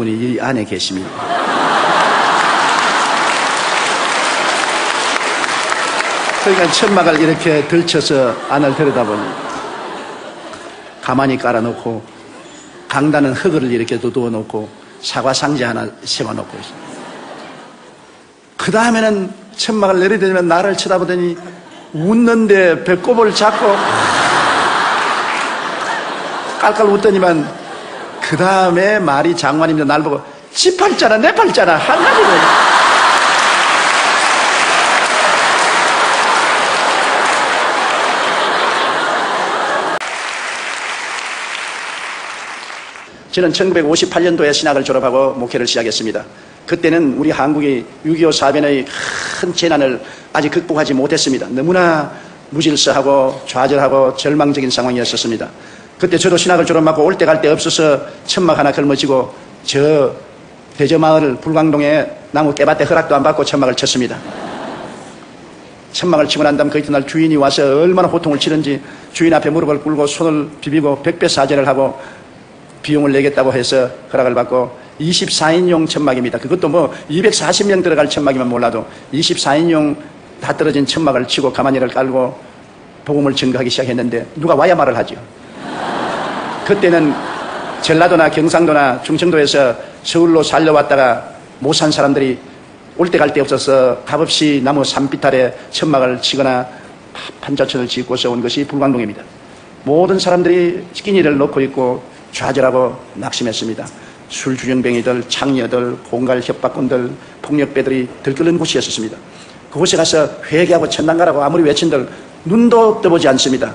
저분이 이 안에 계십니다. 그러니까 천막을 이렇게 들쳐서 안을 들여다보니 가만히 깔아놓고 강단은 흙을 이렇게 두두어 놓고 사과 상자 하나 세워놓고 있습니다. 그 다음에는 천막을 내려다니면 나를 쳐다보더니 웃는데 배꼽을 잡고 깔깔 웃더니만 그 다음에 말이 장관입니다. 날 보고 지 팔자나 내 팔자나 한 가지로. 저는 1958년도에 신학을 졸업하고 목회를 시작했습니다. 그때는 우리 한국이 6.25 사변의 큰 재난을 아직 극복하지 못했습니다. 너무나 무질서하고 좌절하고 절망적인 상황이었었습니다. 그때 저도 신학을 졸업하고 올 때 갈 데 없어서 천막 하나 걸머지고 저 대저마을 불광동에 나무 깨밭에 허락도 안 받고 천막을 쳤습니다. 천막을 치고 난 다음 그 이튿날 주인이 와서 얼마나 고통을 치는지 주인 앞에 무릎을 꿇고 손을 비비고 백배사죄를 하고 비용을 내겠다고 해서 허락을 받고 24인용 천막입니다. 그것도 뭐 240명 들어갈 천막이면 몰라도 24인용 다 떨어진 천막을 치고 가마니를 깔고 복음을 증거하기 시작했는데 누가 와야 말을 하죠. 그때는 전라도나 경상도나 충청도에서 서울로 살려왔다가 못 산 사람들이 올 때 갈 데 없어서 값없이 나무 산비탈에 천막을 치거나 판자촌을 짓고서 온 것이 불광동입니다. 모든 사람들이 끼니를 놓고 있고 좌절하고 낙심했습니다. 술주정뱅이들, 창녀들, 공갈 협박꾼들, 폭력배들이 들끓는 곳이었습니다. 그곳에 가서 회개하고 천당 가라고 아무리 외친들 눈도 떠보지 않습니다.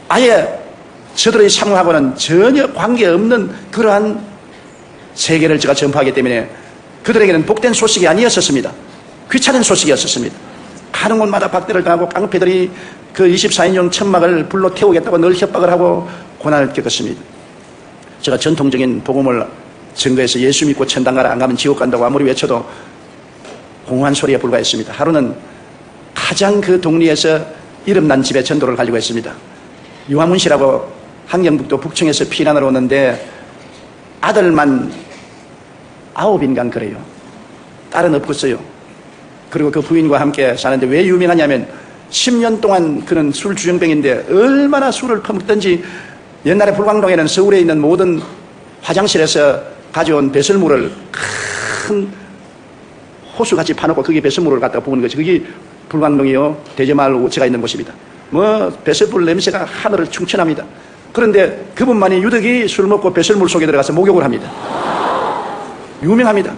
아예 저들의 상황하고는 전혀 관계없는 그러한 세계를 제가 전파하기 때문에 그들에게는 복된 소식이 아니었었습니다. 귀찮은 소식이었었습니다. 가는 곳마다 박대를 당하고 깡패들이 그 24인용 천막을 불러 태우겠다고 늘 협박을 하고 고난을 겪었습니다. 제가 전통적인 복음을 증거해서 예수 믿고 천당 가라, 안 가면 지옥 간다고 아무리 외쳐도 공허한 소리에 불과했습니다. 하루는 가장 그 동리에서 이름난 집에 전도를 가지고 했습니다. 유화문 씨라고 함경북도 북청에서 피난을 오는데 아들만 9인간 그래요. 딸은 없겠어요. 그리고 그 부인과 함께 사는데 왜 유명하냐면 10년 동안 그는 술 주정뱅인데 얼마나 술을 퍼먹든지 옛날에 불광동에는 서울에 있는 모든 화장실에서 가져온 배설물을 큰 호수같이 파놓고 거기에 배설물을 갖다가 부은 것이 그게 불광동이요 대저마을 우체가 있는 곳입니다. 뭐 배설물 냄새가 하늘을 충천합니다. 그런데 그분만이 유독이 술 먹고 배설물 속에 들어가서 목욕을 합니다. 유명합니다.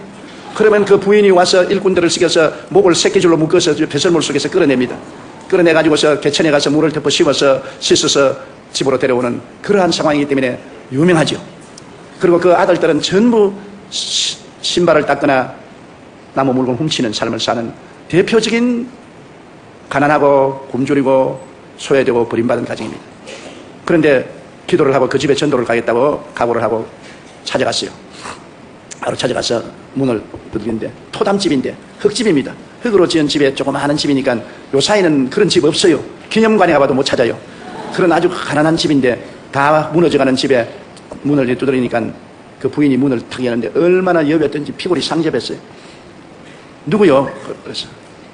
그러면 그 부인이 와서 일꾼들을 시켜서 목을 새끼줄로 묶어서 배설물 속에서 끌어냅니다. 끌어내가지고서 개천에 가서 물을 덮어 씌워서 씻어서 집으로 데려오는 그러한 상황이기 때문에 유명하죠. 그리고 그 아들들은 전부 신발을 닦거나 나무 물건 훔치는 삶을 사는 대표적인 가난하고 굶주리고 소외되고 버림받은 가정입니다. 그런데 기도를 하고 그 집에 전도를 가겠다고 각오를 하고 찾아갔어요. 바로 찾아가서 문을 두드리는데 토담집인데 흙집입니다. 흙으로 지은 집에 조그마한 집이니까 요 사이는 그런 집 없어요. 기념관에 가봐도 못 찾아요. 그런 아주 가난한 집인데 다 무너져가는 집에 문을 두드리니까 그 부인이 문을 탁 여는데 얼마나 여겼던지 피골이 상접했어요. 누구요? 그래서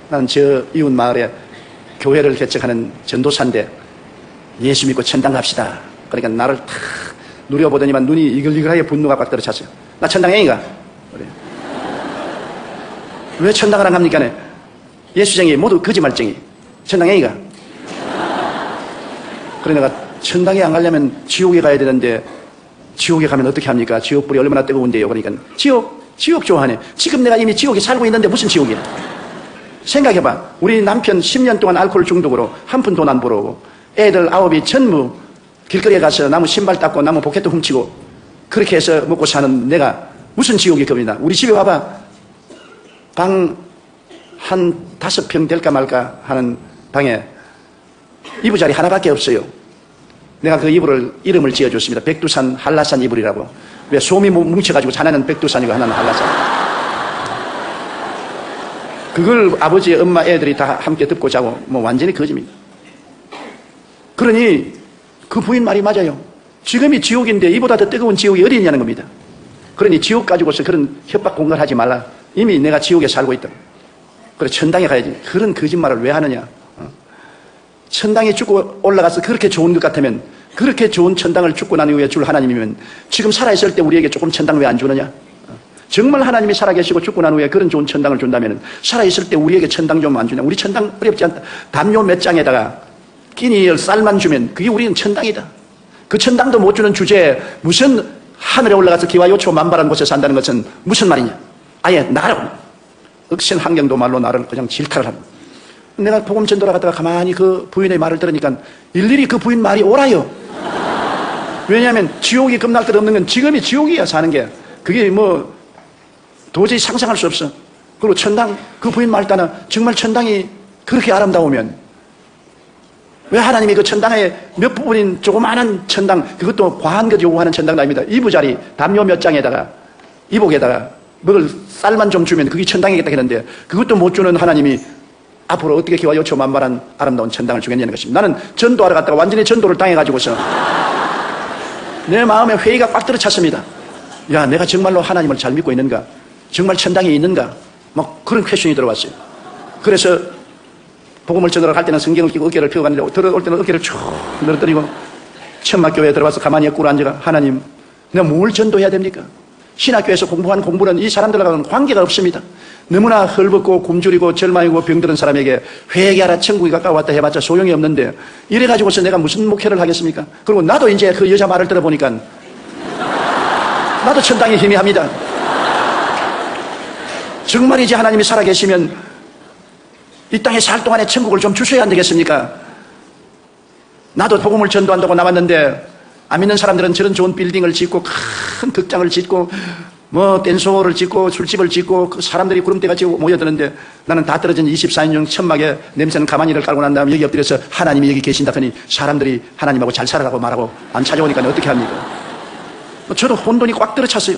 나는 저 이웃 마을에 교회를 개척하는 전도사인데 예수 믿고 천당 갑시다. 그러니까 나를 탁 누려보더니만 눈이 이글이글하게 분노가 꽉 들어찼어요. 나 천당행이가? 그래. 왜 천당을 안 갑니까? 예수쟁이 모두 거짓말쟁이. 천당행이가? 그래 내가 천당에 안 가려면 지옥에 가야 되는데 지옥에 가면 어떻게 합니까? 지옥불이 얼마나 뜨거운데요. 그러니까 지옥 좋아하네. 지금 내가 이미 지옥에 살고 있는데 무슨 지옥이야? 생각해봐. 우리 남편 10년 동안 알코올 중독으로 한 푼 돈 안 벌어오고 애들 9이 전부 길거리에 가서 나무 신발 닦고 나무 포켓도 훔치고 그렇게 해서 먹고 사는 내가 무슨 지옥이 겁니다. 우리 집에 와봐. 방 한 5평 될까 말까 하는 방에 이불자리 하나밖에 없어요. 내가 그 이름을 지어줬습니다. 백두산 한라산 이불이라고. 왜 솜이 뭉쳐가지고 하나는 백두산이고 하나는 한라산. 그걸 아버지, 엄마, 애들이 다 함께 덮고 자고 뭐 완전히 거짓입니다. 그러니 그 부인 말이 맞아요. 지금이 지옥인데 이보다 더 뜨거운 지옥이 어디 있냐는 겁니다. 그러니 지옥 가지고서 그런 협박 공갈하지 말라. 이미 내가 지옥에 살고 있다. 그래 천당에 가야지. 그런 거짓말을 왜 하느냐. 천당에 죽고 올라가서 그렇게 좋은 것 같으면, 그렇게 좋은 천당을 죽고 난 이후에 줄 하나님이면 지금 살아있을 때 우리에게 조금 천당 왜 안 주느냐. 정말 하나님이 살아계시고 죽고 난 후에 그런 좋은 천당을 준다면 살아있을 때 우리에게 천당 좀 안 주냐. 우리 천당 어렵지 않다. 담요 몇 장에다가 끼니 쌀만 주면 그게 우리는 천당이다. 그 천당도 못 주는 주제에 무슨 하늘에 올라가서 기와 요초 만발한 곳에 산다는 것은 무슨 말이냐. 아예 나라고 억센 환경도 말로 나를 그냥 질타를 하는. 내가 복음 전도를 갔다가 가만히 그 부인의 말을 들으니까 일일이 그 부인 말이 옳아요. 왜냐하면 지옥이 겁날 것 없는 건 지금이 지옥이야. 사는 게 그게 뭐 도저히 상상할 수 없어. 그리고 천당, 그 부인 말 따나 정말 천당이 그렇게 아름다우면 왜 하나님이 그 천당의 몇 부분인 조그마한 천당, 그것도 과한 것 요구하는 천당도 아닙니다. 이부자리 담요 몇 장에다가 이복에다가 먹을 쌀만 좀 주면 그게 천당이겠다 했는데 그것도 못 주는 하나님이 앞으로 어떻게 기와 요초 만발한 아름다운 천당을 주겠냐는 것입니다. 나는 전도하러 갔다가 완전히 전도를 당해가지고서 내 마음에 회의가 꽉 들어찼습니다. 야, 내가 정말로 하나님을 잘 믿고 있는가? 정말 천당에 있는가? 막 그런 퀘션이 들어왔어요. 그래서 복음을 전하러 갈 때는 성경을 끼고 어깨를 펴가는데 들어올 때는 어깨를 쭉 늘어뜨리고 천막교회에 들어와서 가만히 꿇어 앉아가 하나님, 내가 뭘 전도해야 됩니까? 신학교에서 공부한 공부는 이 사람들과는 관계가 없습니다. 너무나 헐벗고 굶주리고 절망이고 병들은 사람에게 회개하라 천국이 가까웠다 해봤자 소용이 없는데 이래가지고서 내가 무슨 목회를 하겠습니까? 그리고 나도 이제 그 여자 말을 들어보니까 나도 천당이 희미합니다. 정말이지 하나님이 살아계시면 이 땅에 살 동안에 천국을 좀 주셔야 안 되겠습니까? 나도 복음을 전도한다고 나왔는데 안 믿는 사람들은 저런 좋은 빌딩을 짓고 큰 극장을 짓고 뭐 댄스홀을 짓고 술집을 짓고 그 사람들이 구름대같이 모여드는데 나는 다 떨어진 24인용 천막에 냄새는 가만히를 깔고 난 다음에 여기 엎드려서 하나님이 여기 계신다 하니 사람들이 하나님하고 잘 살아라고 말하고 안 찾아오니까 어떻게 합니까? 저도 혼돈이 꽉 들어찼어요.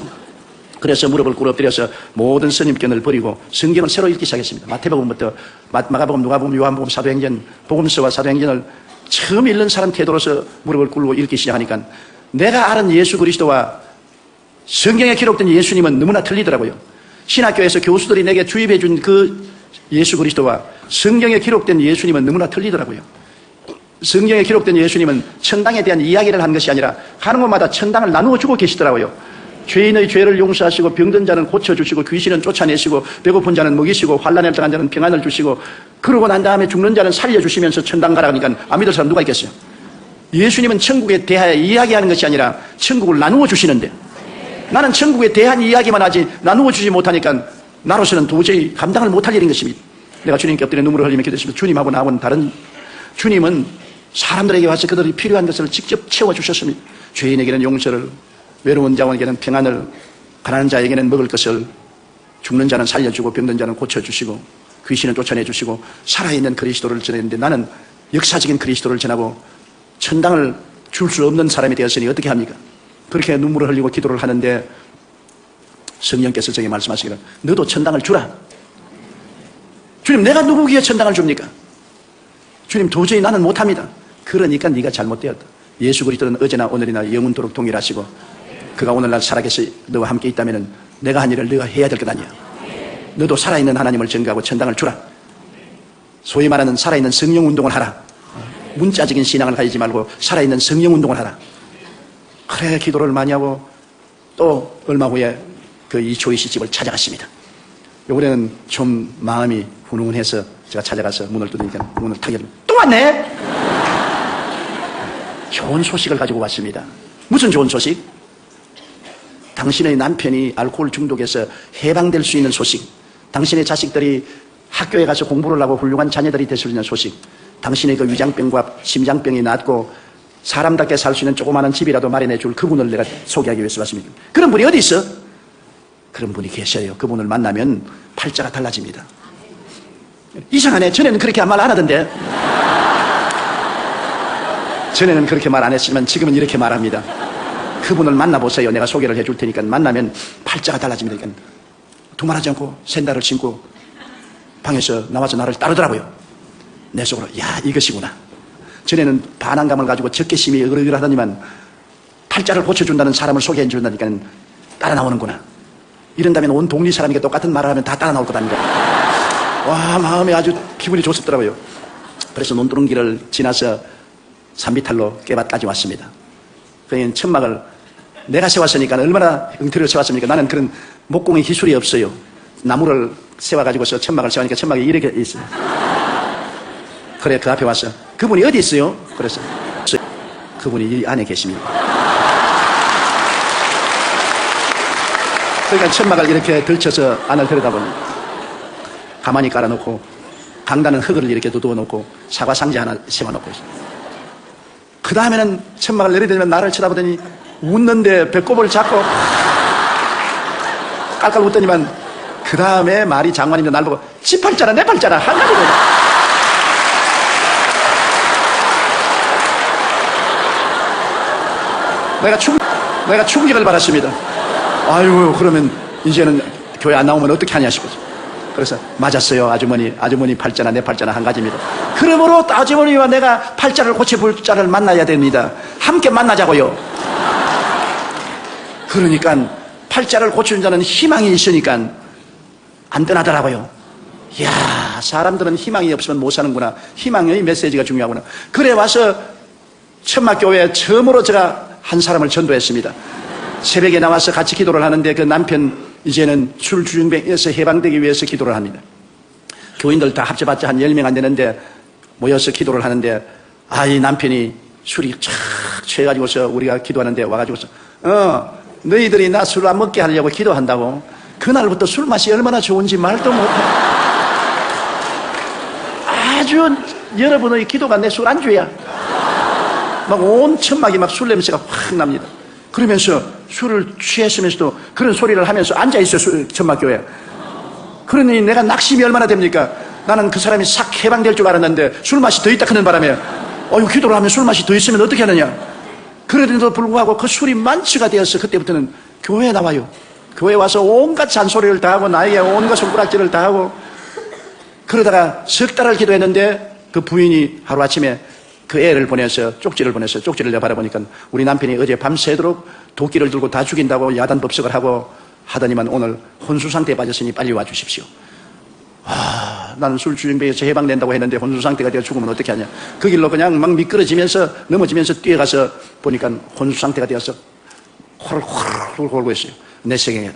그래서 무릎을 꿇어 엎드려서 모든 선입견을 버리고 성경을 새로 읽기 시작했습니다. 마태복음부터 마가복음, 누가복음, 요한복음, 사도행전, 복음서와 사도행전을 처음 읽는 사람 태도로서 무릎을 꿇고 읽기 시작하니까 내가 아는 예수 그리스도와 성경에 기록된 예수님은 너무나 틀리더라고요. 신학교에서 교수들이 내게 주입해 준 그 예수 그리스도와 성경에 기록된 예수님은 너무나 틀리더라고요. 성경에 기록된 예수님은 천당에 대한 이야기를 한 것이 아니라 가는 곳마다 천당을 나누어 주고 계시더라고요. 죄인의 죄를 용서하시고 병든 자는 고쳐주시고 귀신은 쫓아내시고 배고픈 자는 먹이시고 환난에 들어간 자는 평안을 주시고 그러고 난 다음에 죽는 자는 살려주시면서 천당 가라 하니까 안 믿을 사람 누가 있겠어요? 예수님은 천국에 대하여 이야기하는 것이 아니라 천국을 나누어 주시는데 나는 천국에 대한 이야기만 하지 나누어 주지 못하니까 나로서는 도저히 감당을 못할 일인 것입니다. 내가 주님께 엎드려 눈물을 흘리며 기도했습니다. 주님하고 나하고는 다른, 주님은 사람들에게 와서 그들이 필요한 것을 직접 채워주셨습니다. 죄인에게는 용서를, 외로운 자에게는 평안을, 가난한 자에게는 먹을 것을, 죽는 자는 살려주고 병든 자는 고쳐주시고 귀신은 쫓아내주시고 살아있는 그리스도를 전했는데 나는 역사적인 그리스도를 전하고 천당을 줄 수 없는 사람이 되었으니 어떻게 합니까? 그렇게 눈물을 흘리고 기도를 하는데 성령께서 저에게 말씀하시기를 너도 천당을 주라. 주님, 내가 누구에게 천당을 줍니까? 주님, 도저히 나는 못합니다. 그러니까 네가 잘못되었다. 예수 그리스도는 어제나 오늘이나 영원토록 동일하시고 그가 오늘날 살아계셔 너와 함께 있다면 내가 한 일을 네가 해야 될 것 아니야. 너도 살아있는 하나님을 전가하고 천당을 주라. 소위 말하는 살아있는 성령운동을 하라. 문자적인 신앙을 가지지 말고 살아있는 성령운동을 하라. 그래 기도를 많이 하고 또 얼마 후에 그 이초희 씨 집을 찾아갔습니다. 요번에는 좀 마음이 훈훈해서 제가 찾아가서 문을 두드리니까 문을 탁 열면 또 왔네. 좋은 소식을 가지고 왔습니다. 무슨 좋은 소식? 당신의 남편이 알코올 중독에서 해방될 수 있는 소식, 당신의 자식들이 학교에 가서 공부를 하고 훌륭한 자녀들이 될 수 있는 소식, 당신의 그 위장병과 심장병이 낫고 사람답게 살 수 있는 조그마한 집이라도 마련해 줄 그분을 내가 소개하기 위해서 왔습니다. 그런 분이 어디 있어? 그런 분이 계셔요. 그분을 만나면 팔자가 달라집니다. 이상하네. 전에는 그렇게 말 안 하던데. 전에는 그렇게 말 안 했지만 지금은 이렇게 말합니다. 그분을 만나보세요. 내가 소개를 해줄 테니까 만나면 팔자가 달라집니다. 그러니까 두말하지 않고 샌달을 신고 방에서 나와서 나를 따르더라고요. 내 속으로 야 이것이구나. 전에는 반항감을 가지고 적개심이 으르르하더니만 팔자를 고쳐준다는 사람을 소개해 준다니까 따라 나오는구나. 이런다면 온 동리 사람에게 똑같은 말을 하면 다 따라 나올 거답니다. 와, 마음이 아주 기분이 좋습더라고요. 그래서 논두렁길을 지나서 산비탈로 깨밭까지 왔습니다. 그러니 천막을 내가 세웠으니까 얼마나 엉터리로 세웠습니까? 나는 그런 목공의 기술이 없어요. 나무를 세워가지고서 천막을 세우니까 천막이 이렇게 있어요. 그래, 그 앞에 왔어. 그분이 어디 있어요? 그래서 그분이 이 안에 계십니다. 그러니까 천막을 이렇게 들쳐서 안을 들여다보니 가만히 깔아놓고 강다는 흙을 이렇게 두두어 놓고 사과 상자 하나 세워놓고 있어요. 그 다음에는 천막을 내려들면 나를 쳐다보더니 웃는데 배꼽을 잡고 깔깔 웃더니만 그 다음에 말이 장관님도 날 보고 지 팔자라 내 팔자라 한 가지로 내가 충격을 받았습니다. 아유, 그러면 이제는 교회 안 나오면 어떻게 하냐 싶어서. 그래서 맞았어요. 아주머니 팔자나 내 팔자나 한 가지입니다. 그러므로 아주머니와 내가 팔자를 고쳐볼 자를 만나야 됩니다. 함께 만나자고요. 그러니까 팔자를 고치는 자는 희망이 있으니까 안 떠나더라고요. 이야, 사람들은 희망이 없으면 못 사는구나. 희망의 메시지가 중요하구나. 그래 와서 천막교회에 처음으로 제가 한 사람을 전도했습니다. 새벽에 나와서 같이 기도를 하는데 그 남편 이제는 술주정뱅에서 해방되기 위해서 기도를 합니다. 교인들 다 합쳐봤자 한 10명 안 되는데 모여서 기도를 하는데 이 남편이 술이 착 취해가지고서 우리가 기도하는데 와가지고서 너희들이 나 술 안 먹게 하려고 기도한다고. 그날부터 술 맛이 얼마나 좋은지 말도 못해. 아주 여러분의 기도가 내 술안주야. 막 온 천막이 막 술 냄새가 확 납니다. 그러면서 술을 취했으면서도 그런 소리를 하면서 앉아있어요, 천막교회에. 그러니 내가 낙심이 얼마나 됩니까? 나는 그 사람이 싹 해방될 줄 알았는데 술 맛이 더 있다 하는 바람에 기도를 하면 술 맛이 더 있으면 어떻게 하느냐. 그래도 불구하고 그 술이 만취가 되어서 그때부터는 교회에 나와요. 교회에 와서 온갖 잔소리를 다 하고 나에게 온갖 손가락질을 다 하고 그러다가 석 달을 기도했는데 그 부인이 하루아침에 그 애를 보내서 쪽지를 내가 바라보니까 우리 남편이 어제 밤새도록 도끼를 들고 다 죽인다고 야단법석을 하고 하더니만 오늘 혼수 상태에 빠졌으니 빨리 와주십시오. 나는 술주정뱅에서 해방된다고 했는데 혼수 상태가 되어 죽으면 어떻게 하냐. 그 길로 그냥 막 미끄러지면서 넘어지면서 뛰어가서 보니까 혼수 상태가 되어서 홀 골고 있어요. 내 세계에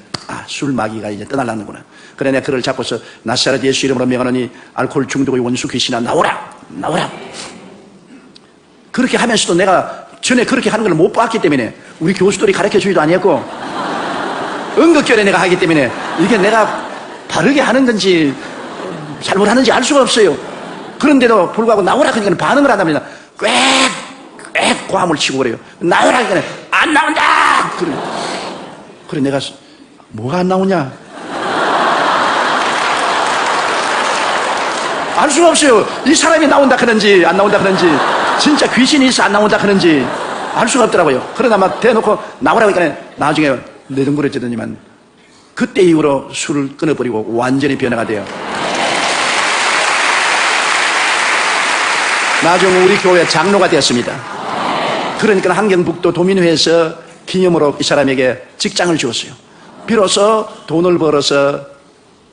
술 마귀가 이제 떠날랐는구나. 그래 내가 그를 잡고서 나사렛 예수 이름으로 명하노니 알코올 중독의 원수 귀신아 나오라. 그렇게 하면서도 내가 전에 그렇게 하는 걸 못 봤기 때문에 우리 교수들이 가르쳐 주지도 아니었고 응급결에 내가 하기 때문에 이게 내가 바르게 하는 건지 잘못하는지 알 수가 없어요. 그런데도 불구하고 나오라 그러니까 반응을 한답니다. 꽥 고함을 치고 그래요. 나오라 그러니까 안 나온다. 그래 내가 뭐가 안 나오냐 알 수가 없어요. 이 사람이 나온다 그런지 안 나온다 그런지 진짜 귀신이 있어 안 나온다 그런지 알 수가 없더라고요. 그러나 막 대놓고 나오라고 하니까 나중에 내등부러지더니만 그때 이후로 술을 끊어버리고 완전히 변화가 돼요. 나중에 우리 교회 장로가 되었습니다. 그러니까 한경북도 도민회에서 기념으로 이 사람에게 직장을 주었어요. 비로소 돈을 벌어서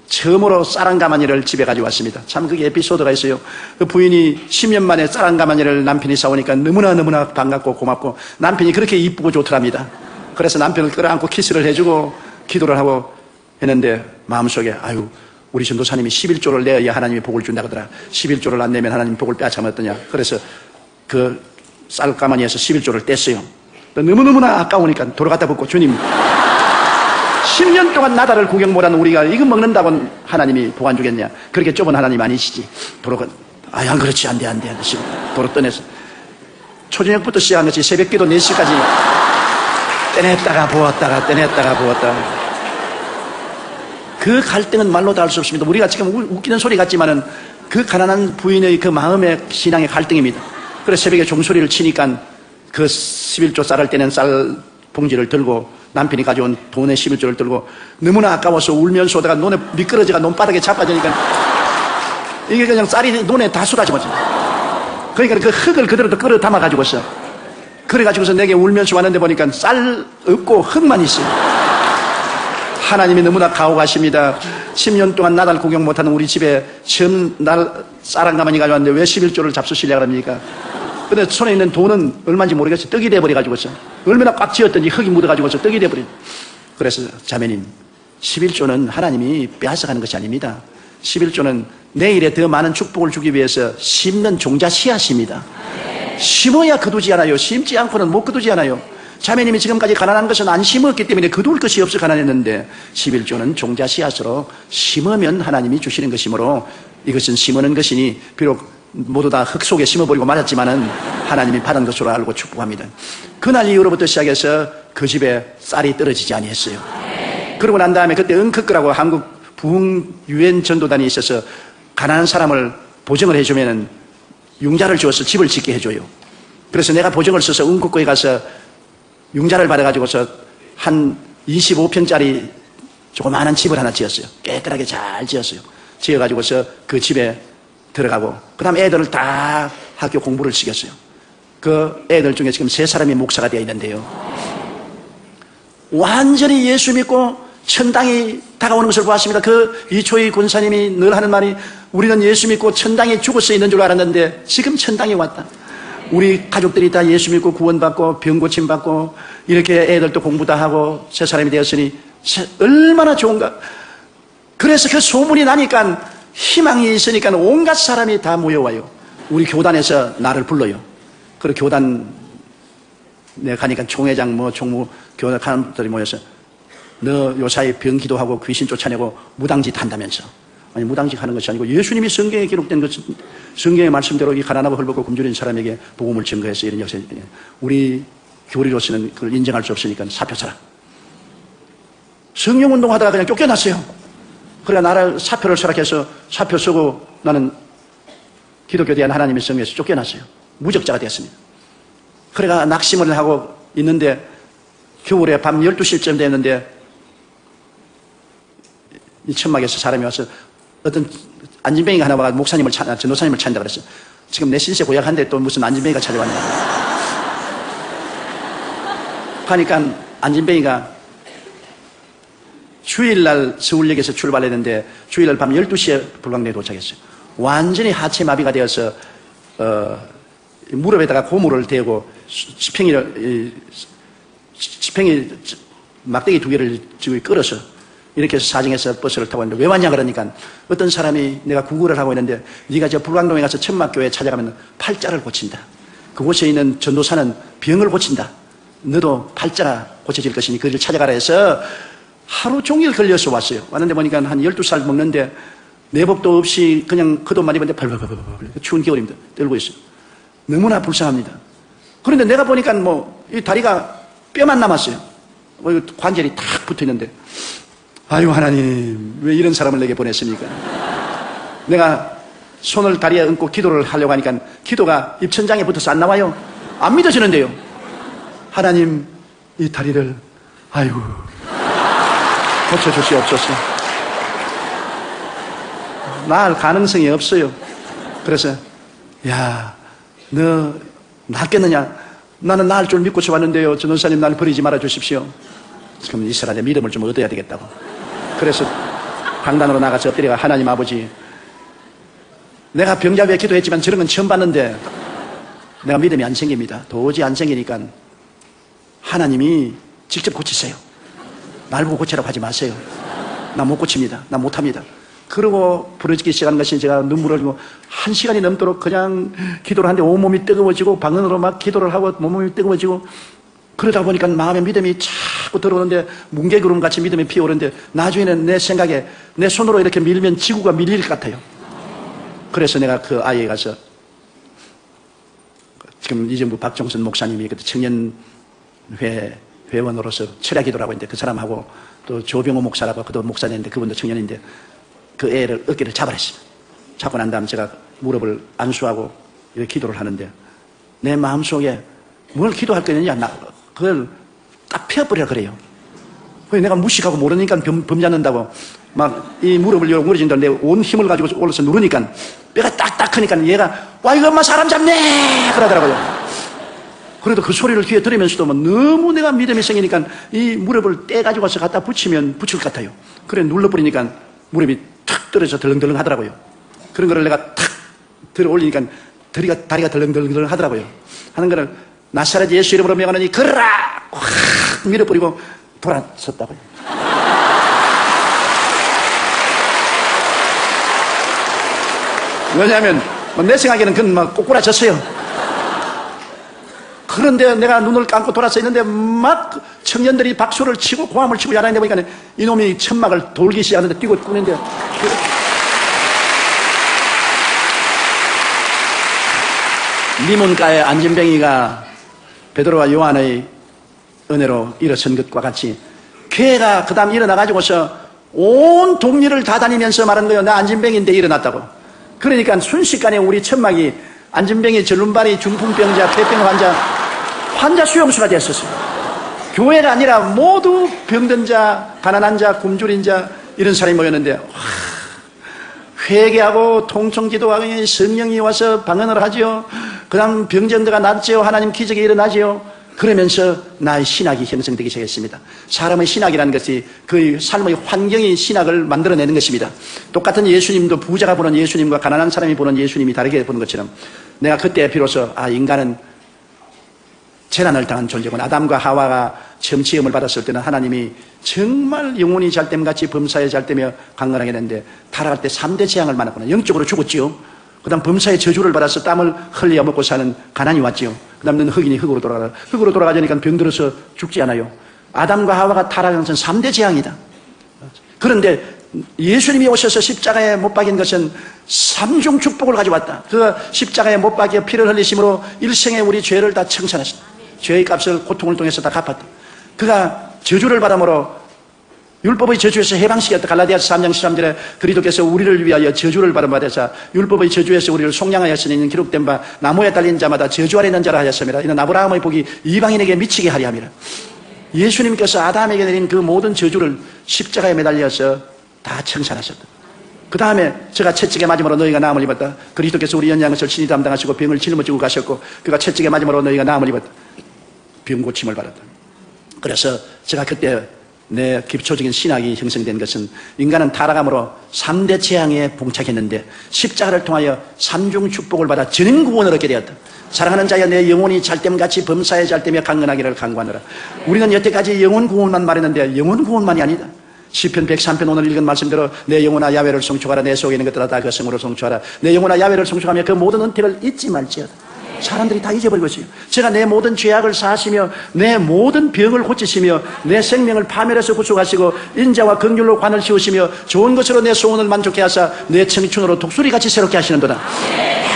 처음으로 쌀한가마니를 집에 가져왔습니다. 참 그게 에피소드가 있어요. 그 부인이 10년 만에 쌀한가마니를 남편이 사오니까 너무나 반갑고 고맙고 남편이 그렇게 이쁘고 좋더랍니다. 그래서 남편을 끌어안고 키스를 해주고 기도를 하고 했는데 마음속에 우리 전도사님이 11조를 내야 하나님이 복을 준다 그러더라. 11조를 안 내면 하나님 복을 빼앗으면 어떠냐. 그래서 그 쌀가마니에서 11조를 뗐어요. 너무너무나 아까우니까 돌아갔다 붓고 주님 10년 동안 나다를 구경 못한 우리가 이거 먹는다고 하나님이 복 안 주겠냐. 그렇게 좁은 하나님 아니시지. 도로가 그렇지 안 돼. 도로 떠내서 초저녁부터 시작한 것이 새벽기도 4시까지 떼냈다가 부었다가 그 갈등은 말로도 알 수 없습니다. 우리가 지금 웃기는 소리 같지만은 그 가난한 부인의 그 마음의 신앙의 갈등입니다. 그래서 새벽에 종소리를 치니까 그 11조 쌀을 떼는 쌀 봉지를 들고 남편이 가져온 돈의 11조를 들고 너무나 아까워서 울면서 오다가 눈에 미끄러지가 눈바닥에 자빠지니까 이게 그냥 쌀이 눈에 다 쏟아져버려. 그러니까 그 흙을 그대로 끌어 담아가지고서 그래가지고서 내게 울면서 왔는데 보니까 쌀 없고 흙만 있어요. 하나님이 너무나 가혹하십니다. 10년 동안 나달 구경 못하는 우리 집에 처음 날 쌀 한 가마니 가져왔는데 왜 11조를 잡수시려고 합니까? 근데 손에 있는 돈은 얼마인지 모르겠어요. 떡이 돼버려가지고서. 얼마나 꽉 쥐었던지 흙이 묻어가지고서 떡이 돼버려. 그래서 자매님, 11조는 하나님이 빼앗아가는 것이 아닙니다. 11조는 내일에 더 많은 축복을 주기 위해서 심는 종자 씨앗입니다. 심어야 거두지 않아요. 심지 않고는 못 거두지 않아요. 자매님이 지금까지 가난한 것은 안 심었기 때문에 거둘 것이 없어 가난했는데 11조는 종자 씨앗으로 심으면 하나님이 주시는 것이므로 이것은 심어는 것이니 비록 모두 다 흙 속에 심어버리고 맞았지만은 하나님이 받은 것으로 알고 축복합니다. 그날 이후로부터 시작해서 그 집에 쌀이 떨어지지 아니했어요. 그러고 난 다음에 그때 은크크라고 한국 부흥 유엔 전도단이 있어서 가난한 사람을 보증을 해주면은 융자를 주어서 집을 짓게 해줘요. 그래서 내가 보증을 써서 은크크에 가서 융자를 받아가지고서 한 25평짜리 조그마한 집을 하나 지었어요. 깨끗하게 잘 지었어요. 지어가지고서 그 집에 들어가고 그 다음 애들을 다 학교 공부를 시켰어요. 그 애들 중에 지금 3사람이 목사가 되어 있는데요. 완전히 예수 믿고 천당이 다가오는 것을 보았습니다. 그 이초희 군사님이 늘 하는 말이 우리는 예수 믿고 천당에 죽어서 있는 줄 알았는데 지금 천당이 왔다. 우리 가족들이 다 예수 믿고 구원받고 병 고침받고 이렇게 애들도 공부 다 하고 3사람이 되었으니 얼마나 좋은가. 그래서 그 소문이 나니까 희망이 있으니까 온갖 사람이 다 모여와요. 우리 교단에서 나를 불러요. 그리고 교단 내가 가니까 총회장 총무 교단 사람들이 모여서 너 요사이 병 기도하고 귀신 쫓아내고 무당짓 한다면서. 아니 무당짓 하는 것이 아니고 예수님이 성경에 기록된 것, 성경의 말씀대로 이 가난하고 헐벗고 굶주린 사람에게 복음을 증거해서 이런 역사. 우리 교리로서는 그걸 인정할 수 없으니까 사표 써라. 성령운동 하다가 그냥 쫓겨났어요. 그래 나를 사표를 수락해서 사표 쓰고 나는 기독교에 대한 하나님의 성에서 쫓겨났어요. 무적자가 되었습니다. 그래가 낙심을 하고 있는데 겨울에 밤 12시쯤 됐는데 이 천막에서 사람이 와서 어떤 안진뱅이가 하나 와서 목사님을 전도사님을 찾는다 그랬어요. 지금 내 신세 고약한데 또 무슨 안진뱅이가 찾아왔냐. 하니까 안진뱅이가 주일날 서울역에서 출발했는데 주일날 밤 12시에 불광동에 도착했어요. 완전히 하체마비가 되어서 무릎에다가 고무를 대고 지팽이 막대기 2개를 지금 끌어서 이렇게 해서 사정해서 버스를 타고 왔는데 왜 왔냐 그러니까 어떤 사람이 내가 구글을 하고 있는데 네가 저 불광동에 가서 천막교회 찾아가면 팔자를 고친다. 그곳에 있는 전도사는 병을 고친다. 너도 팔자가 고쳐질 것이니 그를 찾아가라 해서 하루 종일 걸려서 왔어요. 왔는데 보니까 한 12살 먹는데 내복도 없이 그냥 겉옷만 입었는데 벌벌벌벌 추운 겨울입니다. 떨고 있어요. 너무나 불쌍합니다. 그런데 내가 보니까 이 다리가 뼈만 남았어요. 관절이 탁 붙어 있는데 아유 하나님 왜 이런 사람을 내게 보냈습니까? 내가 손을 다리에 얹고 기도를 하려고 하니까 기도가 입천장에 붙어서 안 나와요. 안 믿어지는데요. 하나님 이 다리를 아이고 고쳐주시옵소서. 나을 가능성이 없어요. 그래서 야 너 낫겠느냐? 나는 나을 줄 믿고 쳐왔는데요. 전도사님 나를 버리지 말아 주십시오. 그럼 이스라엘의 믿음을 좀 얻어야 되겠다고. 그래서 강단으로 나가서 엎드려 하나님 아버지 내가 병자 위에 기도했지만 저런 건 처음 봤는데 내가 믿음이 안 생깁니다. 도저히 안 생기니까 하나님이 직접 고치세요. 날 보고 고치라고 하지 마세요. 나 못 고칩니다. 나 못합니다. 그러고 부러지기 시작하는 것이 제가 눈물을 흘리고 1시간이 넘도록 그냥 기도를 하는데 온몸이 뜨거워지고 방언으로 막 기도를 하고 온몸이 뜨거워지고 그러다 보니까 마음에 믿음이 자꾸 들어오는데 뭉게구름같이 믿음이 피어오르는데 나중에는 내 생각에 내 손으로 이렇게 밀면 지구가 밀릴 것 같아요. 그래서 내가 그 아이에 가서 지금 이정부 박종선 목사님이 그때 청년회 회원으로서 철야 기도를 하고 있는데 그 사람하고 또 조병호 목사라고 그도 목사님인데 그분도 청년인데 그 애를 어깨를 잡아냈습니다. 잡고 난 다음 제가 무릎을 안수하고 이렇게 기도를 하는데 내 마음속에 뭘 기도할 거냐 그걸 딱 펴버려 그래요. 내가 무식하고 모르니까 범잡는다고 막 이 무릎을 열고 무너진다는데 온 힘을 가지고 올라서 누르니까 뼈가 딱딱 크니까 얘가 와 이거 엄마 사람 잡네 그러더라고요. 그래도 그 소리를 귀에 들으면서도 뭐 너무 내가 믿음이 생기니까 이 무릎을 떼가지고 와서 갖다 붙이면 붙일 것 같아요. 그래 눌러버리니까 무릎이 탁 떨어져 덜렁덜렁 하더라고요. 그런 거를 내가 탁 들어 올리니까 다리가 덜렁덜렁 하더라고요. 하는 거를 나사렛 예수 이름으로 명하노니 걸어라! 확 밀어버리고 돌아섰다고요. 왜냐하면 내 생각에는 그건 막 꼬꾸라졌어요. 그런데 내가 눈을 감고 돌아서 있는데 막 청년들이 박수를 치고 고함을 치고 야단인데 보니까 이놈이 천막을 돌기 시작하는데 뛰고 꾸는데 리문가의 안진뱅이가 베드로와 요한의 은혜로 일어선 것과 같이 걔가 그 다음 일어나가지고서 온 동리를 다 다니면서 말한 거예요. 나 안진뱅이인데 일어났다고. 그러니까 순식간에 우리 천막이 안진뱅이, 전륜발이, 중풍병자, 폐병 환자 수용소가 되었었어요. 교회가 아니라 모두 병든 자, 가난한 자, 굶주린 자 이런 사람이 모였는데 회개하고 통성기도하고 성령이 와서 방언을 하지요. 그 다음 병정도가 낫지요. 하나님 기적이 일어나지요. 그러면서 나의 신학이 형성되기 시작했습니다. 사람의 신학이라는 것이 그 삶의 환경이 신학을 만들어내는 것입니다. 똑같은 예수님도 부자가 보는 예수님과 가난한 사람이 보는 예수님이 다르게 보는 것처럼 내가 그때 비로소 인간은 재난을 당한 존재군. 아담과 하와가 처음 지음을 받았을 때는 하나님이 정말 영혼이 잘됨같이 범사에 잘되며 강건하게 했는데 타락할 때 3대 재앙을 만났구나. 영적으로 죽었지요. 그 다음 범사의 저주를 받아서 땀을 흘려 먹고 사는 가난이 왔지요. 그 다음 너는 흑인이 흑으로 돌아가라. 흑으로 돌아가자니까 병들어서 죽지 않아요. 아담과 하와가 타락한 것은 3대 재앙이다. 그런데 예수님이 오셔서 십자가에 못 박인 것은 3중 축복을 가져왔다. 그 십자가에 못 박여 피를 흘리심으로 일생에 우리 죄를 다 청산하셨다. 죄의 값을 고통을 통해서 다 갚았다. 그가 저주를 받음으로 율법의 저주에서 해방시켰다. 갈라디아서 3장 13절에 그리스도께서 우리를 위하여 저주를 받으사 율법의 저주에서 우리를 속량하였으니 이는 기록된 바 나무에 달린 자마다 저주 아래 있는 자라 하였습니다. 이는 아브라함의 복이 이방인에게 미치게 하려 함이라. 예수님께서 아담에게 내린 그 모든 저주를 십자가에 매달려서 다 청산하셨다. 그 다음에 제가 채찍에 맞음으로 너희가 나음을 입었다. 그리스도께서 우리 연약한 것을 친히 담당하시고 병을 짊어지고 가셨고 그가 채찍에 맞음으로 너희가 나음을 입었다. 병 고침을 받았다. 그래서 제가 그때 내 기초적인 신학이 형성된 것은 인간은 타락함으로 3대 재앙에 봉착했는데 십자가를 통하여 3중 축복을 받아 전인 구원을 얻게 되었다. 사랑하는 자여 내 영혼이 잘됨같이 범사에 잘되며 강건하기를 간구하노라. 우리는 여태까지 영혼 구원만 말했는데 영혼 구원만이 아니다. 시편 103편 오늘 읽은 말씀대로 내 영혼아 야훼를 송축하라. 내 속에 있는 것들아 다 그 성으로 송축하라. 내 영혼아 야훼를 송축하며 그 모든 은택을 잊지 말지어다. 사람들이 다 잊어버리고 있어요. 제가 내 모든 죄악을 사하시며 내 모든 병을 고치시며 내 생명을 파멸해서 구속하시고 인자와 긍휼로 관을 씌우시며 좋은 것으로 내 소원을 만족해 하사 내 청춘으로 독수리같이 새롭게 하시는도다.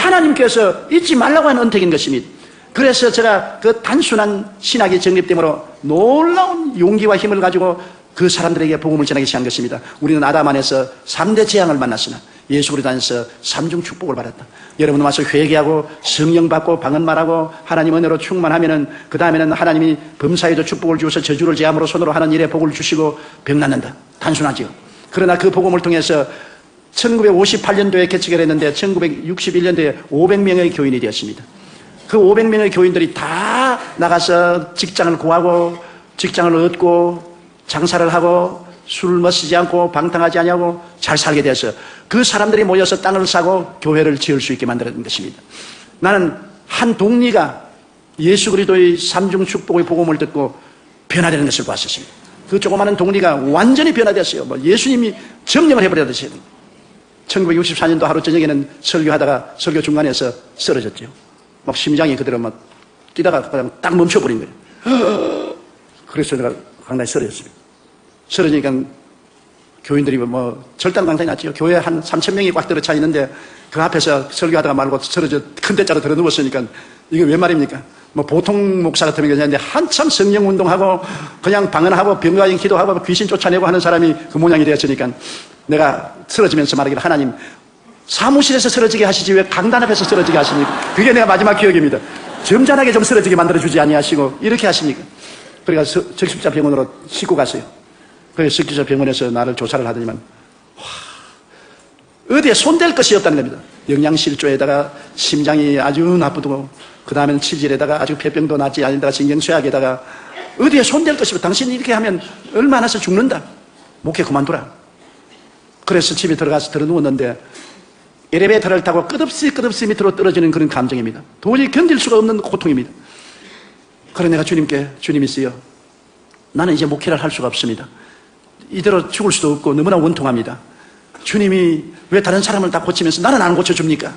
하나님께서 잊지 말라고 하는 은택인 것입니다. 그래서 제가 그 단순한 신학이 정립되므로 놀라운 용기와 힘을 가지고 그 사람들에게 복음을 전하기 시작한 것입니다. 우리는 아담 안에서 3대 재앙을 만났으나 예수 그리스도 안에서 3중 축복을 받았다. 여러분 와서 회개하고 성령 받고 방언 말하고 하나님 은혜로 충만하면은 그 다음에는 하나님이 범사에도 축복을 주어서 저주를 제함으로 손으로 하는 일에 복을 주시고 병 낫는다. 단순하지요. 그러나 그 복음을 통해서 1958년도에 개척을 했는데 1961년도에 500명의 교인이 되었습니다. 그 500명의 교인들이 다 나가서 직장을 구하고 직장을 얻고 장사를 하고 술을 마시지 않고 방탕하지 않냐고 잘 살게 되어서 그 사람들이 모여서 땅을 사고 교회를 지을 수 있게 만들어낸 것입니다. 나는 한 동리가 예수 그리스도의 3중 축복의 복음을 듣고 변화되는 것을 봤었습니다. 그 조그마한 동리가 완전히 변화됐어요. 예수님이 점령을 해버렸어요. 1964년도 하루 저녁에는 설교하다가 설교 중간에서 쓰러졌죠. 막 심장이 그대로 막 뛰다가 그냥 딱 멈춰버린 거예요. 그래서 내가 강단에 쓰러졌습니다. 쓰러지니까 교인들이 절단 강단이 났죠. 교회 한 3,000명이 꽉 들어차 있는데 그 앞에서 설교하다가 말고 쓰러져 큰 대자로 들어 누웠으니까 이게 왜 말입니까? 보통 목사 같으면 그냥 한참 성령 운동하고 그냥 방언하고 병가인 기도하고 귀신 쫓아내고 하는 사람이 그 모양이 되었으니까 내가 쓰러지면서 말하기를 하나님 사무실에서 쓰러지게 하시지 왜 강단 앞에서 쓰러지게 하십니까? 그게 내가 마지막 기억입니다. 점잖하게 좀 쓰러지게 만들어주지 아니하시고 이렇게 하십니까? 그러니까 적십자 병원으로 싣고 갔어요. 그래서 적십자 병원에서 나를 조사를 하더니만 어디에 손댈 것이 없다는 겁니다. 영양실조에다가 심장이 아주 나쁘고, 그 다음에는 치질에다가 아주 폐병도 낫지 않는다가 신경쇠약에다가 어디에 손댈 것이 없어. 당신이 이렇게 하면 얼마 안 해서 죽는다. 목회 그만두라. 그래서 집에 들어가서 들어누웠는데 엘리베이터를 타고 끝없이 밑으로 떨어지는 그런 감정입니다. 도저히 견딜 수가 없는 고통입니다. 그래 내가 주님께, 주님 있어요, 나는 이제 목회를 할 수가 없습니다. 이대로 죽을 수도 없고 너무나 원통합니다. 주님이 왜 다른 사람을 다 고치면서 나는 안 고쳐줍니까?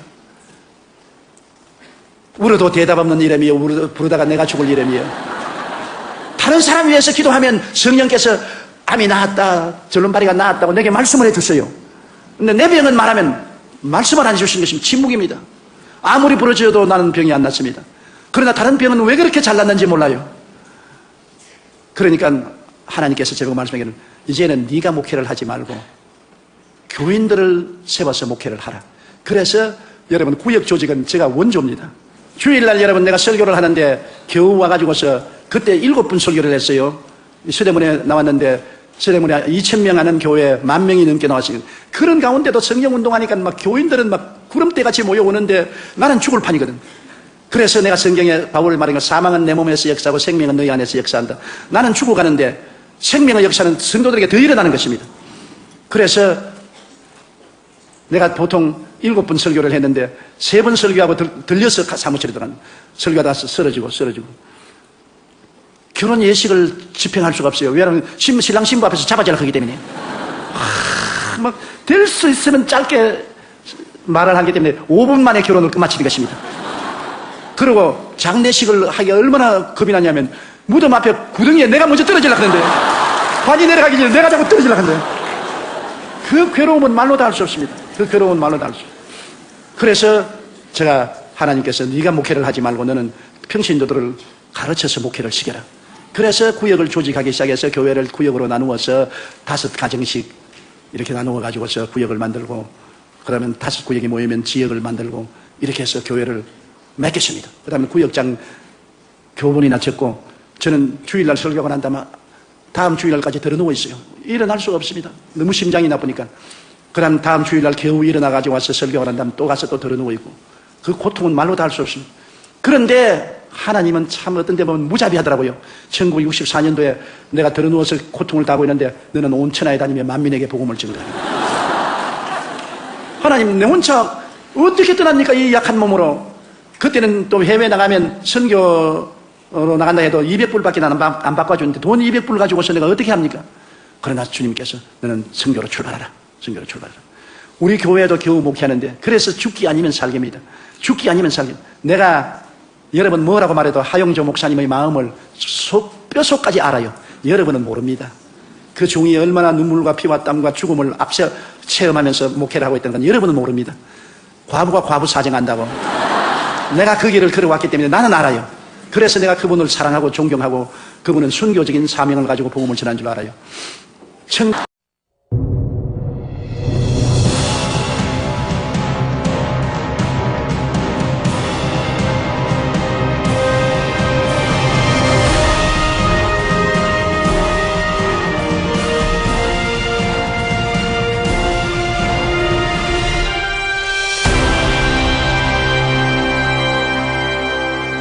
울어도 대답 없는 이름이요, 부르다가 내가 죽을 이름이요. 다른 사람 위해서 기도하면 성령께서 암이 나았다, 절름발이가 나았다고 내게 말씀을 해주세요. 근데 내 병은 말하면 말씀을 안 해주신 것이면 침묵입니다. 아무리 부러져도 나는 병이 안 났습니다. 그러나 다른 병은 왜 그렇게 잘났는지 몰라요. 그러니까 하나님께서 제가 말씀하기를 이제는 네가 목회를 하지 말고 교인들을 세워서 목회를 하라. 그래서 여러분 구역 조직은 제가 원조입니다. 주일날 여러분 내가 설교를 하는데 겨우 와가지고서 그때 7분 설교를 했어요. 서대문에 나왔는데 서대문에 2,000명 하는 교회에 10,000명이 넘게 나왔어요. 그런 가운데도 성경운동하니까 막 교인들은 막 구름대같이 모여오는데 나는 죽을 판이거든. 그래서 내가 성경에 바울을 말한 거 사망은 내 몸에서 역사하고 생명은 너희 안에서 역사한다. 나는 죽어가는데 생명의 역사는 성도들에게 더 일어나는 것입니다. 그래서 내가 보통 7분 설교를 했는데 3번 설교하고 들려서 사무실에 들어갔는데 설교하다가 쓰러지고 결혼 예식을 집행할 수가 없어요. 왜냐하면 신랑 신부 앞에서 잡아주려고 하기 때문에 막 될 수 있으면 짧게 말을 하기 때문에 5분 만에 결혼을 끝마치는 것입니다. 그리고 장례식을 하기가 얼마나 겁이 나냐면 무덤 앞에 구덩이에 내가 먼저 떨어지려고 하는데 관이 내려가기 전에 내가 자꾸 떨어지려고 하는데 그 괴로움은 말로 다 할 수 없습니다. 그 괴로움은 말로 다 할 수 없습니다. 그래서 제가 하나님께서 네가 목회를 하지 말고 너는 평신도들을 가르쳐서 목회를 시켜라. 그래서 구역을 조직하기 시작해서 교회를 구역으로 나누어서 5가정씩 이렇게 나누어 가지고서 구역을 만들고, 그러면 5구역이 모이면 지역을 만들고, 이렇게 해서 교회를 맺겠습니다. 그 다음에 구역장 교본이나 적고, 저는 주일날 설교가 난 다음 주일날까지 들어누워 있어요. 일어날 수가 없습니다. 너무 심장이 나쁘니까. 그 다음 다음 주일날 겨우 일어나가지고 와서 설교가 난 다음 또 가서 또 들어누워 있고, 그 고통은 말로 다 할 수 없습니다. 그런데 하나님은 참 어떤 데 보면 무자비하더라고요. 1964년도에 내가 들어누워서 고통을 당하고 있는데 너는 온 천하에 다니며 만민에게 복음을 전하라. 하나님 내 혼자 어떻게 떠납니까? 이 약한 몸으로. 그때는 또 해외 나가면 선교로 나간다 해도 200불밖에 안 바꿔주는데 돈 200불 가지고서 내가 어떻게 합니까? 그러나 주님께서 너는 선교로 출발하라. 선교로 출발하라. 우리 교회도 겨우 목회하는데 그래서 죽기 아니면 살기입니다. 죽기 아니면 살기. 내가 여러분 뭐라고 말해도 하용조 목사님의 마음을 뼈속까지 알아요. 여러분은 모릅니다. 그 종이 얼마나 눈물과 피와 땀과 죽음을 앞서 체험하면서 목회를 하고 있다는 건 여러분은 모릅니다. 과부가 과부 사정한다고. 내가 그 길을 걸어왔기 때문에 나는 알아요. 그래서 내가 그분을 사랑하고 존경하고 그분은 순교적인 사명을 가지고 복음을 전한 줄 알아요.